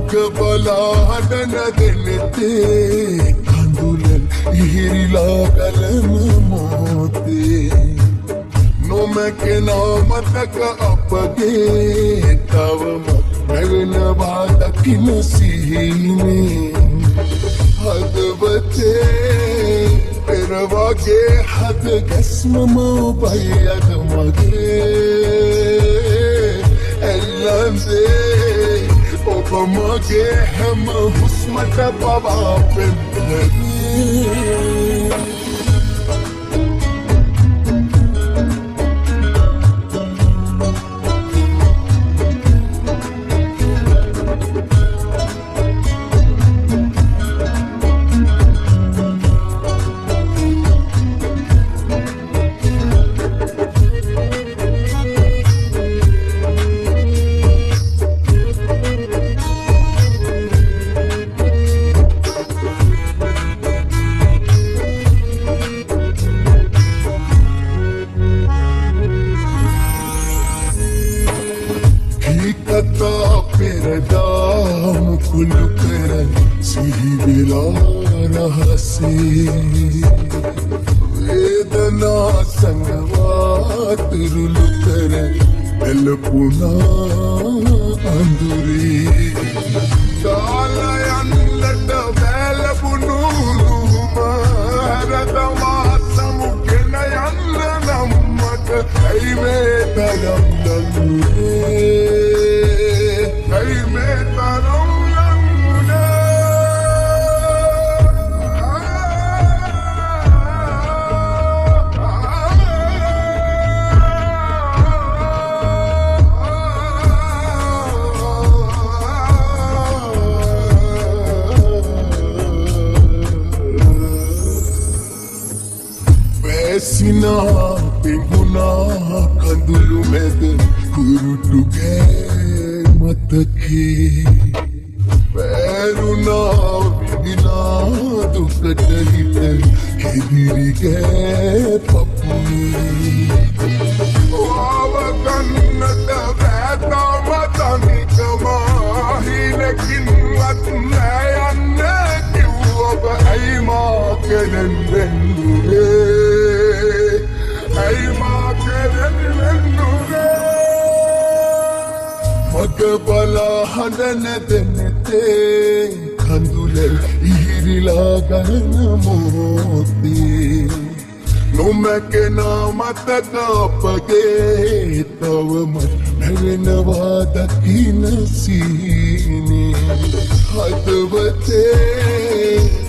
බලාහඬන දෙනෙතේ කඳුලෙන් ඉහිරිලා ගලන මොහොතේ නොමැකෙනා මතක අපගේ තවම නැවෙනවා දකින සිහිනේ හදවතේ පෙර වගේ හද ගැස්මම ඔබයි අද මගේ එල්ලන්දේ ඔබ මගේ හැම හුස්මට පවා පෙන්නනේ මුකුළු කරන් සිහිවෙලා රහසේ වේදනා සංගවා තුරුළු කර එළපුනා අඳුරේ ශාලයන්ලට වැළපුණු රුහුම හැරදමා සමුගෙන යන්න නම්මට ඇයි මේ තරම් දන්නුනේ ඇයි මේ තරම් Sinar penguna kandulu med kurutuge matake peruna vidina dukadahite kedirige papuni wavakannata veta matanikama hinekin atnayanne kiwaba aima kenen bendure මග බලාහඬන දෙනෙතේ කඳුලෙන් ඉහිරිලා ගලන මොහොතේ නොමැකෙනා මතක අපගේ තවමත් නැවෙනවා දකින සිහිනේ හදවතේ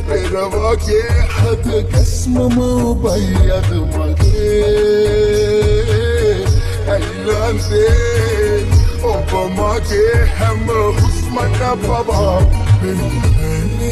පෙර වගේ හද ගැස්මම ඔබයි අද මගේ ඇල්ලන්දේ ඔබ මගේ හැම හුස්මට පවා පෙන්නනේ